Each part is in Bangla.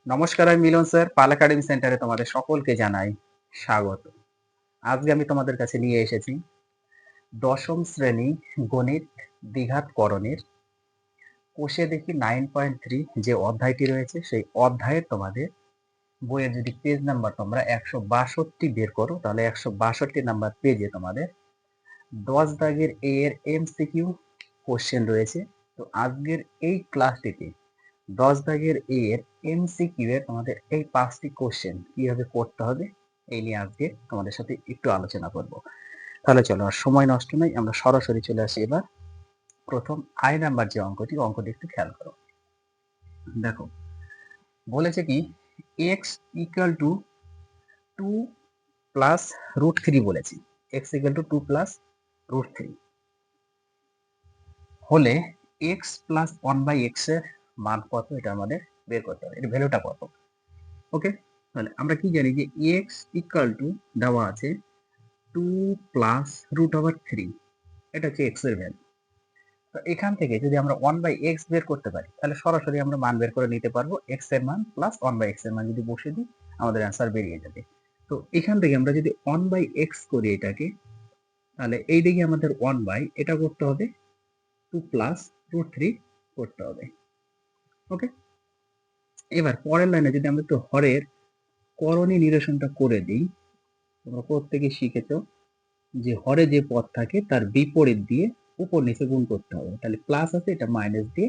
নমস্কার, আমি মিলন স্যার। পাল একাডেমি সেন্টারে তোমাদের সকলকে জানাই স্বাগত। আজকে আমি তোমাদের কাছে নিয়ে এসেছি দশম শ্রেণী গণিত দ্বিঘাত করণের কোষে দেখি 9.3 যে অধ্যায়টি রয়েছে সেই অধ্যায়ের তোমাদের বইয়ের যদি পেজ নাম্বার তোমরা 162 বের করো তাহলে 162 নাম্বার পেজে তোমাদের 10 দাগের এ এর এমসিকিউ কোশ্চেন রয়েছে। তো আজকের এই ক্লাসটিতে 10 দাগের এ এর এমসিকিউ এর তোমাদের এই 5টি কোশ্চেন কিভাবে করতে হবে এই নিয়ে আজকে তোমাদের সাথে একটু আলোচনা করব। তাহলে চলো আর সময় নষ্ট নয়, আমরা সরাসরি চলে আসি এবার প্রথম আই নাম্বার যে অঙ্কটি একটু খেয়াল করো। দেখো বলেছে কি x equal to 2 plus root 3 বলেছি। X equal to 2 plus root 3 হলে এক্স প্লাস 1/x এর মান কত এটা আমাদের বের করতে হবে, এর ভ্যালুটা কত। ওকে, তাহলে আমরা কি জানি যে এক্স ইকুয়াল টু দেওয়া আছে 2 প্লাস রুট ওভার 3, এটা হচ্ছে এক্স এর ভ্যালু। তো এখান থেকে যদি আমরা 1/x বের করতে পারি তাহলে সরাসরি আমরা মান বের করে নিতে পারবো। এক্স এর মান প্লাস 1/x এর মান যদি বসিয়ে দিই আমাদের অ্যান্সার বেরিয়ে যাবে। তো এখান থেকে আমরা যদি 1/x করি এটাকে, তাহলে এই দিকে আমাদের 1 এটা করতে হবে 2 প্লাস রুট 3 করতে হবে। ওকে, এবার পরের লাইনে যদি আমরা একটু হরের করণী নিরসনটা করে দিই, তোমরা প্রত্যেকে শিখেছো যে হরে যে পদ থাকে তার বিপরীত দিয়ে উপর নিচে গুণ করতে হবে। তাহলে প্লাস আছে, এটা মাইনাস দিয়ে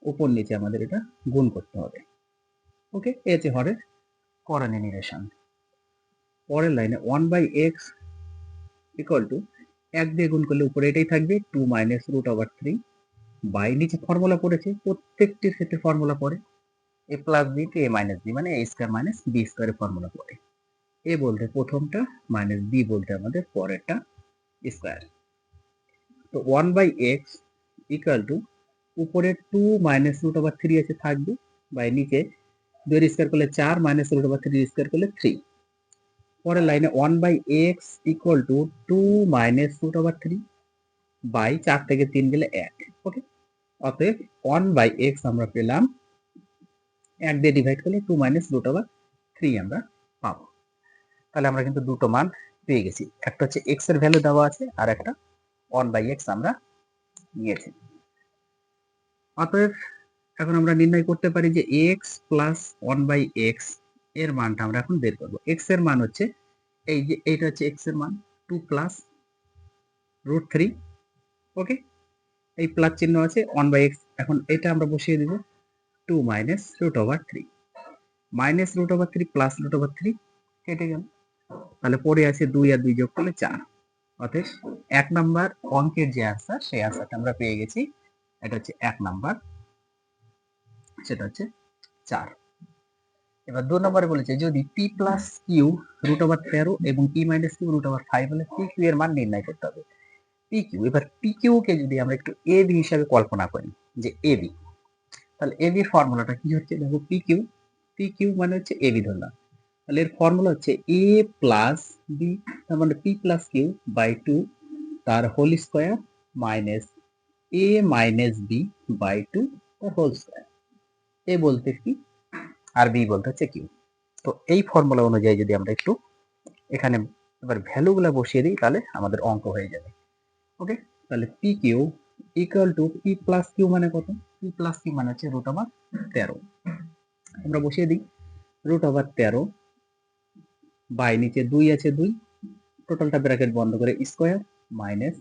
উপর নিচে আমাদের এটা গুণ করতে হবে। ওকে, এই হচ্ছে হরের করণীয় নিরসন। পরের লাইনে 1/x ইকুয়াল টু 1 দিয়ে গুণ করলে উপরে এটাই থাকবে 2 মাইনাস রুট ওভার 3 বাই নিচে ফর্মুলা পড়েছে, প্রত্যেকটির ক্ষেত্রে ফর্মুলা পড়ে এ প্লাস বি টু এ মাইনাস বি, মানে এ স্কয়ার মাইনাস বি স্কয়ারের ফর্মুলা পড়ে। এ বলতে প্রথমটা মাইনাস বি বলতে আমাদের পরেরটা স্কয়ার। তো 1/x ইকুয়াল টু উপরে 2 মাইনাস রুট ওভার 3 আছে থাকবে, বাই নিচে 2 এর স্কয়ার করলে 4 মাইনাস রুট ওভার 3 স্কয়ার করলে 3। পরের লাইনে 1/x equal to 2 minus root over 3 by 4 থেকে 3 গেলে 1। ওকে, অতএব 1/x আমরা পেলাম 1 দিয়ে ডিভাইড করলে 2 মাইনাস রুট ওভার 3 আমরা পাবো। তাহলে আমরা কিন্তু দুটো মান পেয়ে গেছি, একটা হচ্ছে x এর ভ্যালু দেওয়া আছে আর একটা 1/x আমরা নিয়েছি। অতএব এখন আমরা নির্ণয় করতে পারি যে x প্লাস 1/x এর মানটা আমরা এখন বের করব। x এর মান হচ্ছে এই যে এইটা হচ্ছে x এর মান 2 প্লাস রুট 3। ওকে, এই প্লাস চিহ্ন আছে 1/x, এখন এটা আমরা বসিয়ে দিব 2 minus root over 3, minus root over 3 plus root over 3 কেটে গেল, তাহলে পড়ে আছে 2 আর 2 যোগ করলে 4। অতএব 1 নাম্বার অঙ্কের যে আনসার সেই আনসারটা আমরা পেয়ে গেছি, এটা হচ্ছে 1 নাম্বার, সেটা হচ্ছে 4। এবার 2 নম্বরে বলেছে যদি p plus Q root over 13 এবং p minus Q root over 5 হলে p কিউ এর মান নির্ণয় করতে হবে। p কিউ, এবার p কিউ কে যদি আমরা একটু a b হিসাবে কল্পনা করি যে a b, তাহলে a b এর ফর্মুলাটা কি হচ্ছে দেখো, p কিউ মানে হচ্ছে a b ধরলাম, তাহলে এর ফর্মুলা হচ্ছে a প্লাস b, তার মানে p প্লাস কিউ বাই 2 তার whole square minus a minus b by 2 তার হোল স্কয়ার। a বলতে কি আর b বলতে হচ্ছে কিউ। তো এই ফর্মুলা অনুযায়ী যদি আমরা একটু এখানে এবার ভ্যালুগুলো বসিয়ে দিই তাহলে আমাদের অঙ্ক হয়ে যাবে। ওকে, তাহলে P Q equal to P plus Q মানে কত, পি প্লাস কিউ মানে হচ্ছে রুট ওভার 13, আমরা বসিয়ে দিই রুট ওভার 13 বাই নিচে 2 আছে 2, টোটালটা ব্র্যাকেট বন্ধ করে square minus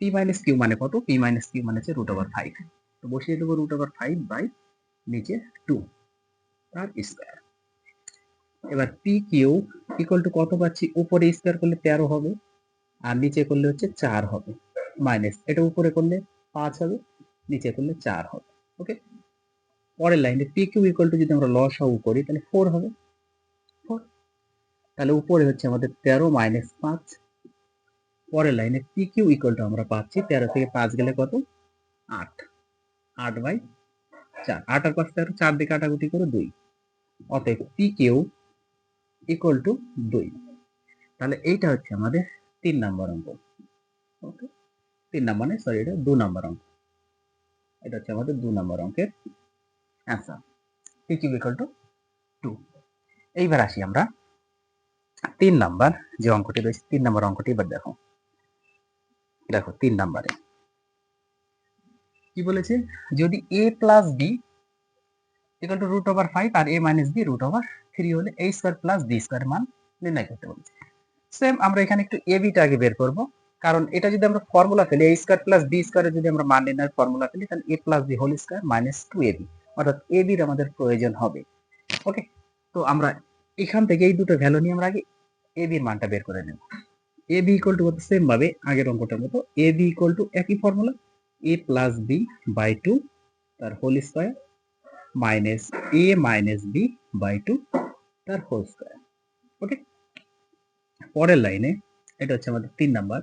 P minus Q মানে কত, পি মাইনাস কিউ মানে হচ্ছে রুট ওভার 5, তো বসিয়ে দেবো রুট ওভার 5 বাই নিচে 2 তার স্কয়ার। এবার পি কিউ ইকুয়াল টু কত পাচ্ছি, উপরে স্কয়ার করলে 13 হবে আর নিচে করলে হচ্ছে 4 হবে, মাইনাস এটা উপরে করলে 5 হবে, নিচে করলে 4 হবে। ওকে, পরের লাইনে পি কিউ ইকুয়াল টু যদি আমরা লসাগু করি তাহলে 4 হবে, 4, তাহলে উপরে হচ্ছে আমাদের 13 মাইনাস 5। পরের লাইনে পি কিউ ইকুয়াল টু আমরা পাচ্ছি 13 থেকে 5 গেলে কত, 8, 8 বাই 4, 8 আর 5 13, 4 দিয়ে কাটাকুটি করে 2, অতএব পি কিউ ইকুয়াল টু 2। তাহলে এইটা হচ্ছে আমাদের 3 নাম্বার অঙ্ক। ওকে, 3 নাম্বার মানে সরি এটা 2 নাম্বার অঙ্ক, এটা হচ্ছে আমাদের 2 নাম্বার অঙ্কের answer, P Q equal to 2। এইবার আসি আমরা 3 নাম্বার যে অঙ্কটি রয়েছে, 3 নাম্বার অঙ্কটি এবার দেখো। দেখো 3 নাম্বারে কি বলেছে, যদি a plus b equal to root over 5 আর a minus b root over 3 হলে a square plus b square মান নির্ণয় করতে বলেছে। সেম আমরা এখানে একটু a b টা আগে বের করব, কারণ এটা যদি আমরা ফর্মুলা ফেলি a স্কয়ার প্লাস b স্কয়ারে যদি আমরা মান নির্ণয়ের ফর্মুলা ফেলি, তাহলে a plus b whole square minus 2ab, অর্থাৎ a b এর আমাদের প্রয়োজন হবে। ওকে, তো আমরা এখান থেকে এই দুটো ভ্যালু নিয়ে আমরা আগে a b এর মানটা বের করে নেব। a b ইকুয়াল টু কত, সেম ভাবে আগের অঙ্কটার মতো a b ইকুয়াল টু একই formula a plus b by 2 তার whole square minus a minus b by 2 তার হোল স্কয়ার। ওকে, পরের লাইনে এটা হচ্ছে আমাদের 3 নাম্বার।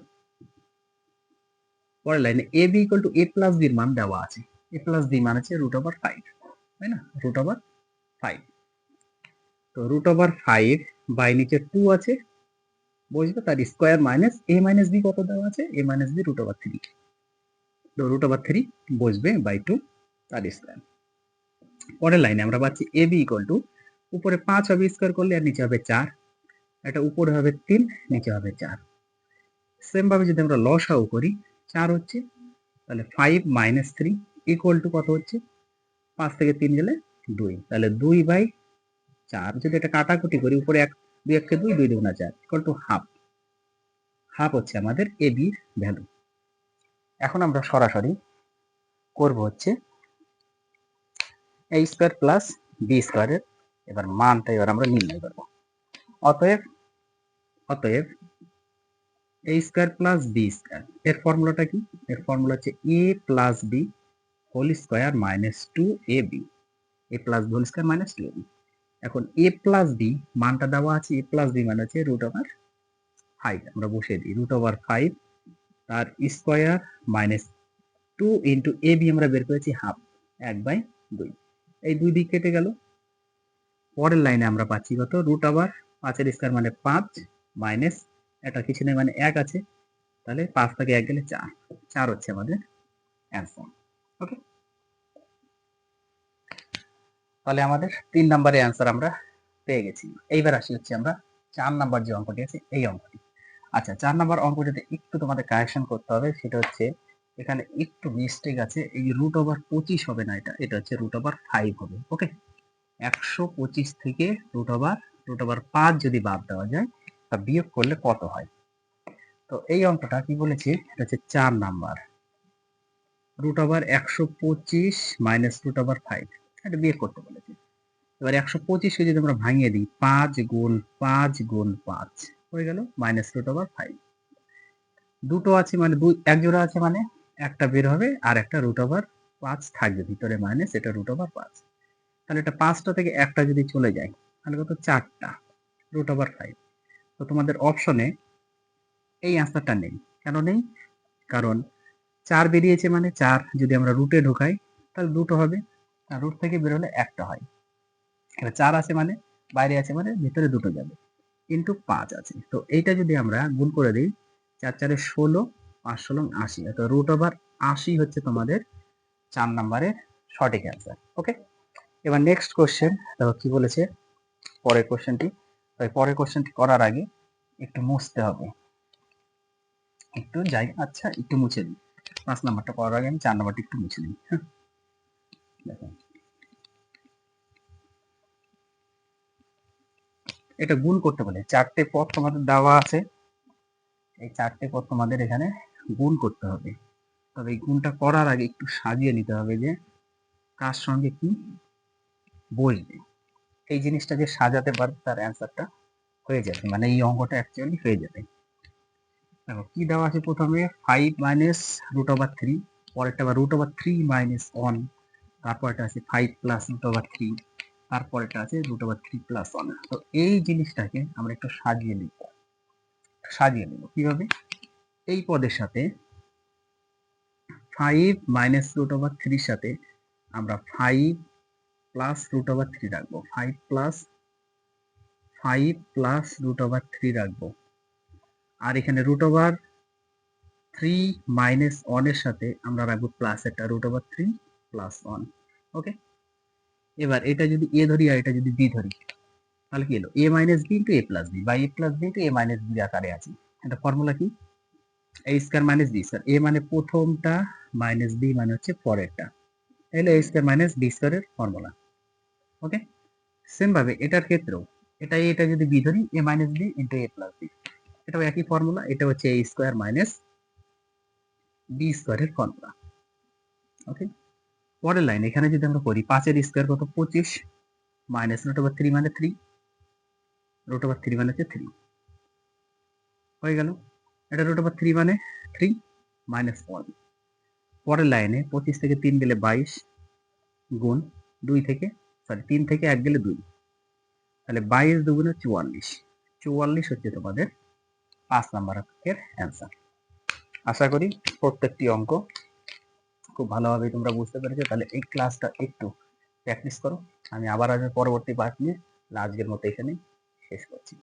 পরের লাইনে a b equal two a plus b এর মান দেওয়া আছে, a প্লাস b মান আছে রুট ওভার 5, তাই না, রুট ওভার 5। তো রুট ওভার 5 বাই নিচে 2 আছে, বুঝবে, তার square minus a minus b কত দেওয়া আছে, a minus b root over 3, তো রুট ওভার 3 বসবে বাই 2 তার স্কয়ার। পরের লাইনে আমরা পাচ্ছি a b ইকুয়াল টু উপরে 5 হবে স্কয়ার করলে আর নিচে হবে 4, এটা উপরে হবে 3 নিচে হবে 4। সেম ভাবে যদি আমরা লসাগু করি 4 হচ্ছে, তাহলে 5 মাইনাস 3 ইকুয়াল টু কত হচ্ছে, 5 থেকে 3 গেলে 2, তাহলে 2 বাই 4। যদি এটা কাটাকুটি করি উপরে 1 2 1 কে 2 2 2 না 4 ইকুয়াল টু হাফ। হাফ হচ্ছে আমাদের এ বি ভ্যালু। এখন আমরা সরাসরি করব হচ্ছে a স্কয়ার প্লাস b স্কয়ারের এবার মানটা এবার আমরা নির্ণয় করব। অতএব a square plus b square এর ফর্মুলাটা কি, এর ফর্মুলা হচ্ছে a plus b whole square minus 2ab, a plus b whole square minus 2ab। এখন a প্লাস b মানটা দেওয়া আছে, a প্লাস b মানে হচ্ছে রুট ওভার 5, আমরা বসিয়ে দিই রুট ওভার 5 তার স্কয়ার মাইনাস 2 ইন্টু ab আমরা বের করেছি হাফ, 1/2, এই দুই দিক কেটে গেল। পরের লাইনে আমরা পাচ্ছি কত, রুট ওভার 5 এর স্কয়ার মানে 5 মাইনাস এটা কিছু নেই মানে 1 আছে, তাহলে 5 থেকে 1 গেলে 4, 4 হচ্ছে আমাদের অ্যান্সার। ওকে, তাহলে আমাদের 3 নম্বরের অ্যান্সার আমরা পেয়ে গেছি। এইবার আসি হচ্ছে আমরা 4 নাম্বার যে অঙ্কটি আছে এই অঙ্কটি। আচ্ছা, 4 নাম্বার অঙ্কটিতে একটু তোমাদের কারেকশন করতে হবে, সেটা হচ্ছে এখানে একটু মিস্টেক আছে, এই রুট ওভার 25 হবে না, এটা হচ্ছে রুট ওভার 5 হবে। ওকে, 125 থেকে রুট ওভার 5 যদি বাদ দেওয়া যায় তা বিয়োগ করলে কত হয়। তো এই অঙ্কটা কি বলেছে, এটা হচ্ছে 4 number, root over 125 minus root over 5, এটা বিয়োগ করতে বলেছে। এবার 125 কে যদি আমরা ভাঙিয়ে দিই 5 গুণ 5 গুণ 5 হয়ে গেল মাইনাস রুট ওভার 5। দুটো আছে মানে দুই এক জোড়া আছে মানে একটা বের হবে আর একটা রুট ওভার 5 থাকবে ভিতরে মাইনাস এটা রুট ওভার 5, তাহলে এটা 5টা থেকে একটা যদি চলে যায় তাহলে কত, 4টা রুট ওভার 5। তো তোমাদের অপশনে এই অ্যান্সারটা নেই, কেন নেই, কারণ 4 বেরিয়েছে মানে 4 যদি আমরা রুটে ঢোকাই তাহলে দুটো হবে, আর রুট থেকে বের হলে একটা হয়। এবার 4 আছে মানে বাইরে আছে মানে ভিতরে দুটো যাবে, ইন্টু 5 আছে, তো এইটা যদি আমরা গুণ করে দিই 4 4 16 5 16 80, তো রুট ওভার 80 হচ্ছে তোমাদের 4 নম্বরের সঠিক অ্যান্সার। ওকে, এবার নেক্সট কোশ্চেন দেখো কি বলেছে পরের কোশ্চেনটি। তাই পরের কোশ্চেনটি করার আগে একটু মুছতে হবে, একটু যাই, আচ্ছা একটু মুছে দিই। 5 নাম্বারটা করার আগে আমি 4 নাম্বারটা একটু মুছে দিই। হ্যাঁ, দেখো এটা গুণ করতে বলে, 4টে পদ তোমাদের দেওয়া আছে, এই 4টে পদ তোমাদের এখানে গুণ করতে হবে। তবে এই গুণটা করার আগে একটু সাজিয়ে নিতে হবে যে কার সঙ্গে কি বসবে, এই জিনিসটা যে সাজাতে পারবে তার অ্যান্সারটা হয়ে যাবে, মানে এই অঙ্কটা অ্যাকচুয়ালি হয়ে যাবে। দেখো কি দেওয়া আছে, প্রথমে 5 মাইনাস রুট ওভার 3, পরেরটা আবার রুট ওভার 3 মাইনাস 1, তারপরটা আছে 5 প্লাস রুট ওভার 3, তারপরেটা আছে রুট ওভার 3 প্লাস 1। তো এই জিনিসটাকে আমরা একটু সাজিয়ে নিব কিভাবে, এই পদের সাথে 5 মাইনাস রুট ওভার 3 সাথে আমরা 5 প্লাস রুট ওভার 3 রাখবো, 5 প্লাস রুট ওভার 3 রাখবো, আর এখানে রুট ওভার 3 মাইনাস 1 এর সাথে আমরা রাখবো প্লাস একটা রুট ওভার 3 প্লাস 1। ওকে, এবার এটা যদি এ ধরি আর এটা যদি বি ধরি, তাহলে কি হলো? এ মাইনাস বি ইন্টু এ প্লাস বি বা এ প্লাস বি ইন্টু এ মাইনাস বি আকারে আছে। এটা ফর্মুলা কি? এ স্কয়ার মাইনাস বি স্কয়ার। এ মানে প্রথমটা, মাইনাস বি মানে হচ্ছে পরেরটা। তাহলে এ স্কয়ার মাইনাস বি স্কয়ারের ফর্মুলা। ওকে, সেম ভাবে এটার ক্ষেত্রেও এটা যদি বি ধরি, এ মাইনাস বি ইন্টু এ প্লাস বি, এটাও একই ফর্মুলা। এটা হচ্ছে এ স্কয়ার মাইনাস বি স্কয়ারের ফর্মুলা। ওকে, পরের লাইন এখানে যদি আমরা করি 5 এর স্কয়ার কত? 25 মাইনাস রুট ওভার 3 মানে 3, রুট ওভার 3 মানে হচ্ছে 3 হয়ে গেল। এটা রুট ওভার 3 মানে 3 মাইনাস 1। পরের লাইনে 25 থেকে 3 গেলে 22 গুণ 2 থেকে 3 থেকে 1 গেলে 2, তাহলে 22 দুগুণে 44। 44 হচ্ছে তোমাদের 5 নাম্বার অঙ্কের অ্যান্সার। আশা করি প্রত্যেকটি অঙ্ক খুব ভালোভাবে তোমরা বুঝতে পেরেছো। তাহলে এই ক্লাসটা একটু প্র্যাকটিস করো। আমি আবার আসবো পরবর্তী পার্ট নিয়ে। আজকের মতো এখানে শেষ করছি।